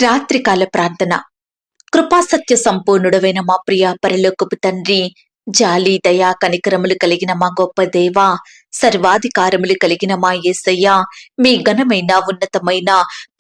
రాత్రికాల ప్రార్థన. కృపాసత్య సంపూర్ణుడవైన మా ప్రియ పరలోకపు తండ్రి, జాలి దయా కనికరములు కలిగిన మా గొప్ప దేవా, సర్వాధికారములు కలిగిన మా యేసయ్య, మీ ఘనమైన ఉన్నతమైన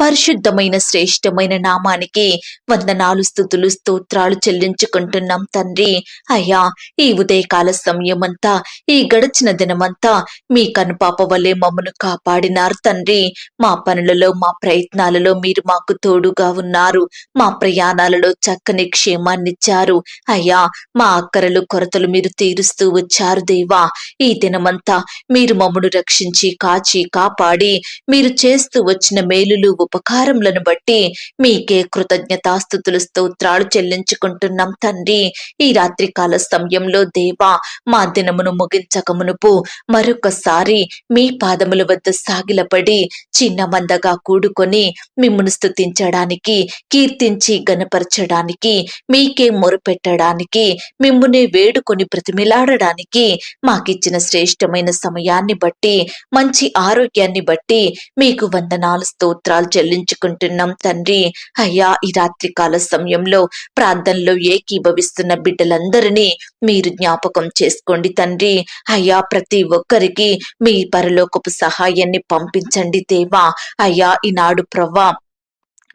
పరిశుద్ధమైన శ్రేష్టమైన నామానికి వందనాలు స్తుతులు స్తోత్రాలు చెల్లించుకుంటున్నాం తండ్రి. అయ్యా, ఈ ఉదయకాల సమయమంతా, ఈ గడిచిన దినమంతా మీ కనుపాప వలె మమ్మను కాపాడినారు తండ్రి. మా పనులలో మా ప్రయత్నాలలో మీరు మాకు తోడుగా ఉన్నారు. మా ప్రయాణాలలో చక్కని క్షేమాన్నిచ్చారు. అయ్యా, మా అక్కరలు కొరతలు మీరు తీరుస్తూ వచ్చారు దేవా. ఈ దినమంతా మీరు మమ్మను రక్షించి కాచి కాపాడి మీరు చేస్తూ వచ్చిన మేలులు ఉపకారములను బట్టి మీకే కృతజ్ఞతాస్తుతులు స్తోత్రాలు చెల్లించుకుంటున్నాం తండ్రి. ఈ రాత్రికాల సమయంలో దేవా, మా దినమును ముగించకమునుపు మరొకసారి మీ పాదముల వద్ద సాగిలపడి చిన్న మందగా కూడుకొని మిమ్మును స్తుతించడానికి, కీర్తించి గణపరచడానికి, మీకే మొరుపెట్టడానికి, మిమ్మునే వేడుకొని ప్రతిమిలాడడానికి మాకిచ్చిన శ్రేష్టమైన సమయాన్ని బట్టి, మంచి ఆరోగ్యాన్ని బట్టి మీకు వందనాలు స్తోత్రాలు చెల్లించుకుంటున్నాం తండ్రి. అయ్యా, ఈ రాత్రికాల సమయంలో ప్రార్థనలో ఏకీభవిస్తున్న బిడ్డలందరినీ మీరు జ్ఞాపకం చేసుకోండి తండ్రి. అయ్యా, ప్రతి ఒక్కరికి మీ పరలోకపు సహాయాన్ని పంపించండి దేవా. అయ్యా, ఈనాడు ప్రవ్వా,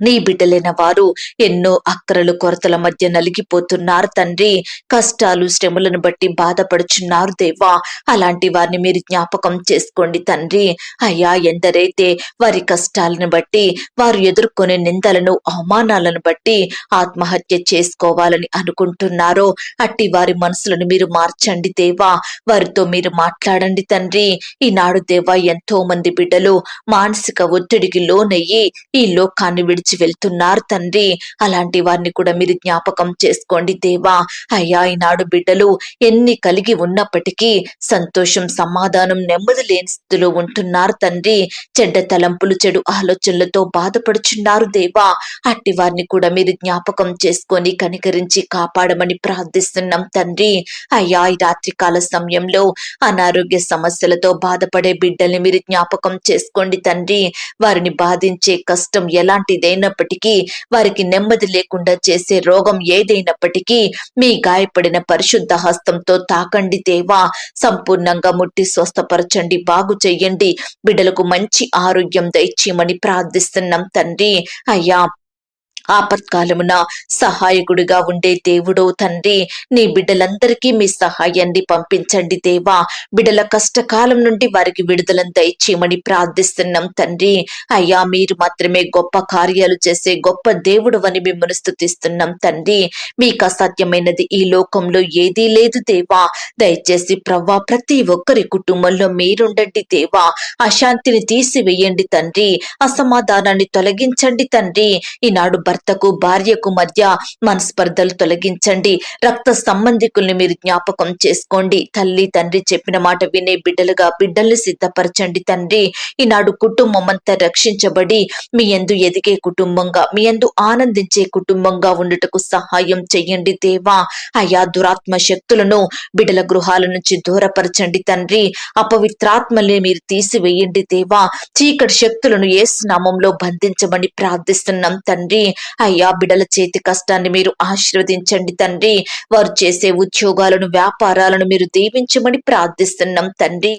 నీ బిడ్డలైన వారు ఎన్నో అక్కరలు కొరతల మధ్య నలిగిపోతున్నారు తండ్రి. కష్టాలు శ్రమలను బట్టి బాధపడుచున్నారు దేవా. అలాంటి వారిని మీరు జ్ఞాపకం చేసుకోండి తండ్రి. అయ్యా, ఎందరైతే వారి కష్టాలను బట్టి, వారు ఎదుర్కొనే నిందలను అవమానాలను బట్టి ఆత్మహత్య చేసుకోవాలని అనుకుంటున్నారో అట్టి వారి మనసులను మీరు మార్చండి దేవా. వారితో మీరు మాట్లాడండి తండ్రి. ఈనాడు దేవా, ఎంతో మంది బిడ్డలు మానసిక ఒత్తిడికి లోనయ్యి ఈ లోకాన్ని విడిచి వెళ్తున్నారు తండ్రి. అలాంటి వారిని కూడా మీరు జ్ఞాపకం చేసుకోండి దేవా. అయ్యా, ఈనాడు బిడ్డలు ఎన్ని కలిగి ఉన్నప్పటికీ సంతోషం, సమాధానం, నెమ్మది లేని స్థితిలో ఉంటున్నారు తండ్రి. చెడ్డ తలంపులు, చెడు ఆలోచనలతో బాధపడుచున్నారు దేవా. అట్టి వారిని కూడా మీరు జ్ఞాపకం చేసుకొని కనికరించి కాపాడమని ప్రార్థిస్తున్నాం తండ్రి. అయ్యా, ఈ రాత్రికాల సమయంలో అనారోగ్య సమస్యలతో బాధపడే బిడ్డల్ని మీరు జ్ఞాపకం చేసుకోండి తండ్రి. వారిని బాధించే కష్టం ఎలాంటిదైనప్పటికీ, వారికి నెమ్మది లేకుండా చేసే రోగం ఏదైనప్పటికీ మీ గాయపడిన పరిశుద్ధ హస్తంతో తాకండి దేవా. సంపూర్ణంగా ముట్టి స్వస్థపరచండి, బాగు చెయ్యండి. బిడ్డలకు మంచి ఆరోగ్యం దయచేయమని ప్రార్థిస్తున్నాం తండ్రి. అయ్యా, ఆపత్కాలమున సహాయకుడిగా ఉండే దేవుడో తండ్రి, నీ బిడ్డలందరికీ మీ సహాయాన్ని పంపించండి దేవా. బిడ్డల కష్టకాలం నుండి వారికి విడుదలను దయచేయమని ప్రార్థిస్తున్నాం తండ్రి. అయ్యా, మీరు మాత్రమే గొప్ప కార్యాలు చేసే గొప్ప దేవుడు అని మిమ్మల్ని స్తుతిస్తున్నాం తండ్రి. మీకు అసాధ్యమైనది ఈ లోకంలో ఏదీ లేదు దేవా. దయచేసి ప్రవ్వా, ప్రతి ఒక్కరి కుటుంబంలో మీరుండండి దేవా. అశాంతిని తీసివేయండి తండ్రి. అసమాధానాన్ని తొలగించండి తండ్రి. ఈనాడు భర్తకు భార్యకు మధ్య మనస్పర్ధలు తొలగించండి. రక్త సంబంధికుల్ని మీరు జ్ఞాపకం చేసుకోండి. తల్లి తండ్రి చెప్పిన మాట వినే బిడ్డలుగా బిడ్డల్ని సిద్ధపరచండి తండ్రి. ఈనాడు కుటుంబం అంతా రక్షించబడి మీ యందు ఎదిగే కుటుంబంగా, మీ యందు ఆనందించే కుటుంబంగా ఉండుటకు సహాయం చెయ్యండి దేవా. అయా, దురాత్మ శక్తులను బిడ్డల గృహాల నుంచి దూరపరచండి తండ్రి. అపవిత్రాత్మల్ని మీరు తీసివేయండి దేవా. చీకటి శక్తులను యేసు నామంలో బంధించమని ప్రార్థిస్తున్నాం తండ్రి. అయ్యా, బిడ్డల చేతి కష్టాన్ని మీరు ఆశీర్వదించండి తండ్రి. వారు చేసే ఉద్యోగాలను, వ్యాపారాలను మీరు దీవించమని ప్రార్థిస్తున్నాం తండ్రి.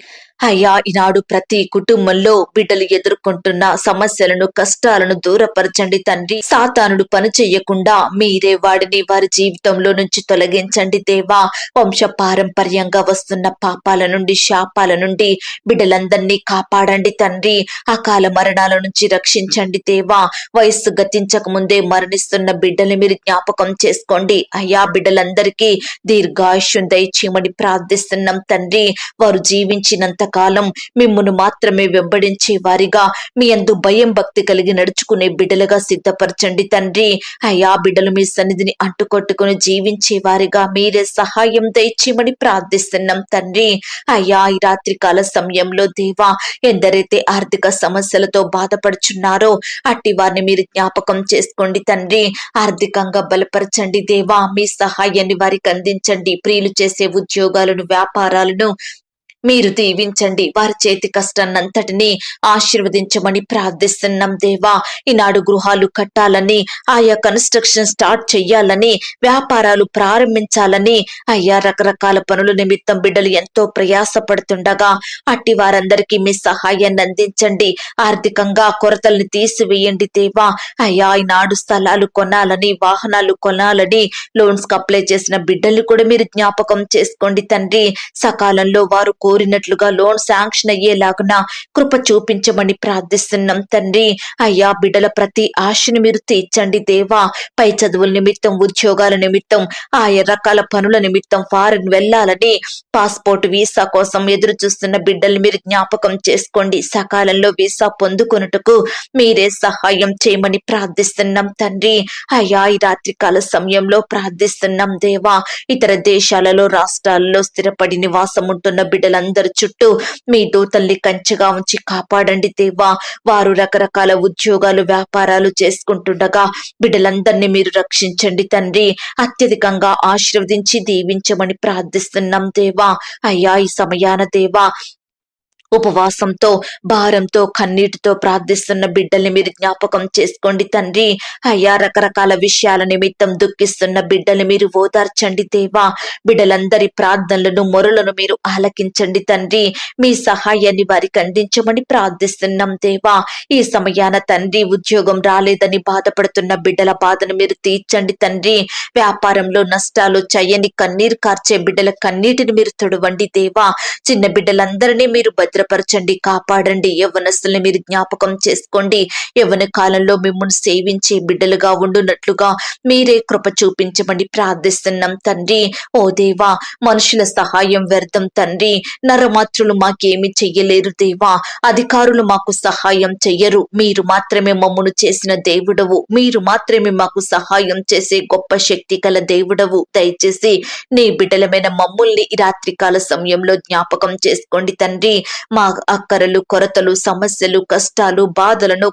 అయ్యా, ఈనాడు ప్రతి కుటుంబంలో బిడ్డలు ఎదుర్కొంటున్న సమస్యలను, కష్టాలను దూరపరచండి తండ్రి. సాతానుడు పని చెయ్యకుండా మీరే వాడిని వారి జీవితంలో నుంచి తొలగించండి దేవా. వంశ పారంపర్యంగా వస్తున్న పాపాల నుండి, శాపాల నుండి బిడ్డలందరినీ కాపాడండి తండ్రి. అకాల మరణాల నుంచి రక్షించండి దేవా. వయస్సు గతించక ముందే మరణిస్తున్న బిడ్డల్ని మీరు జ్ఞాపకం చేసుకోండి. అయ్యా, బిడ్డలందరికీ దీర్ఘాయుష్యం దయచేయమని ప్రార్థిస్తున్నాం తండ్రి. వారు జీవించినంత కాలం మిమ్మును మాత్రమే వెంబడించే వారిగా, మీ యందు భయం భక్తి కలిగి నడుచుకునే బిడ్డలుగా సిద్ధపరచండి తండ్రి. అయ్యా, బిడ్డలు మీ సన్నిధిని అంటుకొట్టుకుని జీవించే వారిగా మీరే సహాయం దయచేయమని ప్రార్థిస్తున్నాం తండ్రి. అయ్యా, ఈ రాత్రికాల సమయంలో దేవా, ఎందరైతే ఆర్థిక సమస్యలతో బాధపడుచున్నారో అట్టి వారిని మీరు జ్ఞాపకం చేసుకోండి తండ్రి. ఆర్థికంగా బలపరచండి దేవా. మీ సహాయాన్ని వారికి అందించండి. ప్రియులు చేసే ఉద్యోగాలను, వ్యాపారాలను మీరు దీవించండి. వారి చేతి కష్టాన్నంతటినీ ఆశీర్వదించమని ప్రార్థిస్తున్నాం దేవా. ఈనాడు గృహాలు కట్టాలని, ఆయా కన్స్ట్రక్షన్ స్టార్ట్ చెయ్యాలని, వ్యాపారాలు ప్రారంభించాలని అయ్యా రకరకాల పనుల నిమిత్తం బిడ్డలు ఎంతో ప్రయాసపడుతుండగా అట్టి వారందరికీ మీ సహాయాన్ని అందించండి. ఆర్థికంగా కొరతల్ని తీసివేయండి దేవా. అయ్యా ఈనాడు స్థలాలు కొనాలని, వాహనాలు కొనాలని లోన్స్ కు అప్లై చేసిన బిడ్డల్ని కూడా మీరు జ్ఞాపకం చేసుకోండి తండ్రి. సకాలంలో వారు కోరినట్లుగా లోన్ శాంక్షన్ అయ్యేలాగున కృప చూపించమని ప్రార్థిస్తున్నాం తండ్రి. అయ్యా బిడ్డల ప్రతి ఆశను మీరు తీర్చండి దేవా. పై చదువుల నిమిత్తం, ఉద్యోగాల నిమిత్తం, ఆయా రకాల పనుల నిమిత్తం ఫారెన్ వెళ్లాలని, పాస్పోర్ట్ వీసా కోసం ఎదురు చూస్తున్న బిడ్డల్ని మీరు జ్ఞాపకం చేసుకోండి. సకాలంలో వీసా పొందుకొనుటకు మీరే సహాయం చేయమని ప్రార్థిస్తున్నాం తండ్రి. అయ్యా ఈ రాత్రికాల సమయంలో ప్రార్థిస్తున్నాం దేవా. ఇతర దేశాలలో, రాష్ట్రాలలో స్థిరపడి నివాసం ఉంటున్న బిడ్డలందరి చుట్టూ మీ దూతల్ని కంచెగా ఉంచి కాపాడండి దేవా. వారు రకరకాల ఉద్యోగాలు, వ్యాపారాలు చేసుకుంటుండగా బిడ్డలందరినీ మీరు రక్షించండి తండ్రి. అత్యధికంగా ఆశీర్వదించి దీవించమని ప్రార్థిస్తున్నాం దేవా. అయ్యా ఈ సమయాన దేవా ఉపవాసంతో, భారంతో, కన్నీటితో ప్రార్థిస్తున్న బిడ్డల్ని మీరు జ్ఞాపకం చేసుకోండి తండ్రి. అయ్యా రకరకాల విషయాల నిమిత్తం దుఃఖిస్తున్న బిడ్డల్ని మీరు ఓదార్చండి దేవా. బిడ్డలందరి ప్రార్థనలను, మొరలను మీరు ఆలకించండి తండ్రి. మీ సహాయాన్ని వారికి అందించమని ప్రార్థిస్తున్నాం దేవా. ఈ సమయాన తండ్రి ఉద్యోగం రాలేదని బాధపడుతున్న బిడ్డల బాధను మీరు తీర్చండి తండ్రి. వ్యాపారంలో నష్టాలు చేయని కన్నీరు కార్చే బిడ్డల కన్నీటిని మీరు తొడవండి దేవా. చిన్న బిడ్డలందరినీ మీరు భద్రపరచండి, కాపాడండి. యవ్వనస్తుల్ని మీరు జ్ఞాపకం చేసుకోండి. యవ్వన కాలంలో మిమ్మల్ని సేవించే బిడ్డలుగా ఉండునట్లుగా మీరే కృప చూపించమని ప్రార్థిస్తున్నాం తండ్రి. ఓ దేవా, మనుషుల సహాయం వ్యర్థం తండ్రి. నరమాత్రులు మాకేమి చెయ్యలేరు దేవా. అధికారులు మాకు సహాయం చెయ్యరు. మీరు మాత్రమే మమ్మను చేసిన దేవుడవు. మీరు మాత్రమే మాకు సహాయం చేసే గొప్ప శక్తి గల దేవుడవు. దయచేసి నీ బిడ్డలమైన మమ్ముల్ని ఈ రాత్రికాల సమయంలో జ్ఞాపకం చేసుకోండి తండ్రి. మా అక్కరలు, కొరతలు, సమస్యలు, కష్టాలు, బాధలను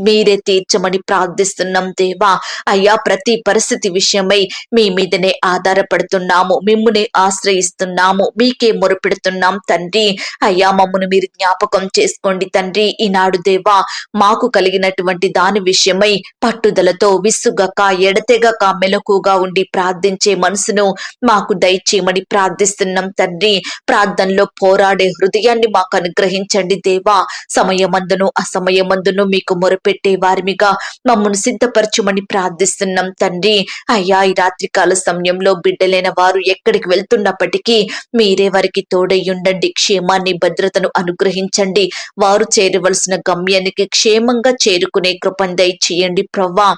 మీరే తీర్చమని ప్రార్థిస్తున్నాం దేవా. అయ్యా ప్రతి పరిస్థితి విషయమై మీ మీదనే ఆధారపడుతున్నాము, మిమ్మునే ఆశ్రయిస్తున్నాము, మీకే మొరపెడుతున్నాం తండ్రి. అయ్యా మమ్మను మీరు జ్ఞాపకం చేసుకోండి తండ్రి. ఈనాడు దేవా మాకు కలిగినటువంటి దాని విషయమై పట్టుదలతో, విసుగక, ఎడతెగక, మెలకుగా ఉండి ప్రార్థించే మనసును మాకు దయచేయమని ప్రార్థిస్తున్నాం తండ్రి. ప్రార్థనలో పోరాడే హృదయాన్ని మాకు అనుగ్రహించండి దేవా. సమయమందును అసమయమందును మీకు మొరపెట్టే వారిమిగా మమ్మను సిద్ధపరచుమని ప్రార్థిస్తున్నాం తండ్రి. అయ్యా ఈ రాత్రికాల సమయంలో బిడ్డలైన వారు ఎక్కడికి వెళ్తున్నప్పటికీ మీరే వారికి తోడయ్యుండండి. క్షేమాన్ని, భద్రతను అనుగ్రహించండి. వారు చేరవలసిన గమ్యానికి క్షేమంగా చేరుకునే కృపను దయచేయండి ప్రవ్వా.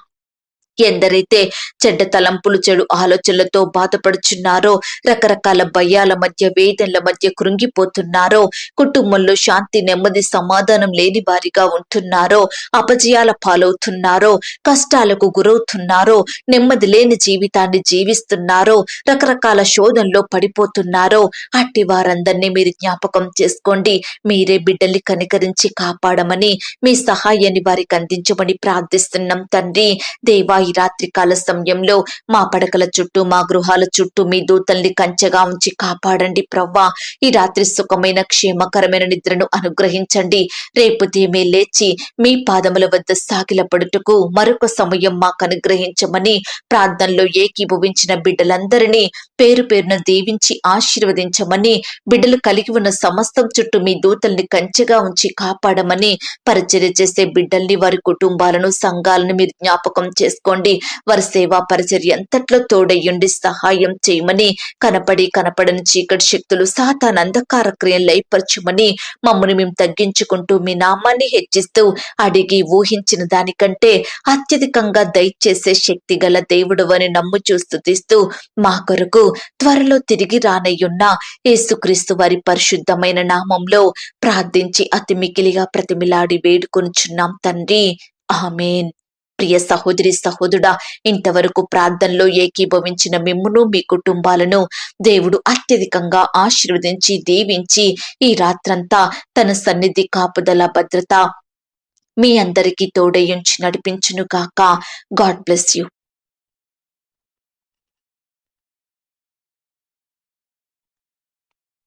ఎందరైతే చెడ్డ తలంపులు, చెడు ఆలోచనలతో బాధపడుచున్నారో, రకరకాల భయాల మధ్య, వేదనల మధ్య కృంగిపోతున్నారో, కుటుంబంలో శాంతి, నెమ్మది, సమాధానం లేని వారిగా ఉంటున్నారో, అపజయాల పాలవుతున్నారో, కష్టాలకు గురవుతున్నారో, నెమ్మది లేని జీవితాన్ని జీవిస్తున్నారో, రకరకాల శోధనలో పడిపోతున్నారో, అట్టి వారందరినీ మీరు జ్ఞాపకం చేసుకోండి. మీరే బిడ్డల్ని కనికరించి కాపాడమని, మీ సహాయాన్ని వారికి అందించమని ప్రార్థిస్తున్నాం తండ్రి. దేవా ఈ రాత్రికాల సమయంలో మా పడకల చుట్టూ, మా గృహాల చుట్టూ మీ దూతల్ని కంచెగా ఉంచి కాపాడండి ప్రవ్వా. ఈ రాత్రి సుఖమైన, క్షేమకరమైన నిద్రను అనుగ్రహించండి. రేపు ఉదయమే లేచి మీ పాదముల వద్ద సాగిలపడుటకు మరొక సమయం మాకు అనుగ్రహించమని ప్రార్థనలో ఏకీభవించిన బిడ్డలందరినీ పేరు పేరున దీవించి ఆశీర్వదించమని, బిడ్డలు కలిగి ఉన్న సమస్తం చుట్టూ మీ దూతల్ని కంచెగా ఉంచి కాపాడమని, పరిచర్య చేసే బిడ్డల్ని, వారి కుటుంబాలను, సంఘాలను మీరు జ్ఞాపకం చేసుకోండి. వారి సేవా పరిచర్య అంతట్లో తోడయ్యుండి సహాయం చేయమని, కనపడని చీకటి శక్తులు, సాతాను అంధకార క్రియలు లయపరచుమని, మమ్మల్ని మేము తగ్గించుకుంటూ మీ నామాన్ని హెచ్చిస్తూ, అడిగి ఊహించిన దానికంటే అత్యధికంగా దయచేసే శక్తి గల దేవుడు అని నమ్ముచూ స్తుతిస్తూ మా కొరకు త్వరలో తిరిగి రానయ్యున్న యేసుక్రీస్తు వారి పరిశుద్ధమైన నామంలో ప్రార్థించి అతి మికిలిగా ప్రతిమిలాడి వేడుకొనుచున్నాం తండ్రి. ఆమేన్. ప్రియ సహోదరి, సహోదరుడా, ఇంతవరకు ప్రార్థనలో ఏకీభవించిన మిమ్మును, మీ కుటుంబాలను దేవుడు అత్యధికంగా ఆశీర్వదించి దీవించి ఈ రాత్రంతా తన సన్నిధి, కాపుదల, భద్రత మీ అందరికీ తోడయ్యుంచి నడిపించును గాక. God bless you.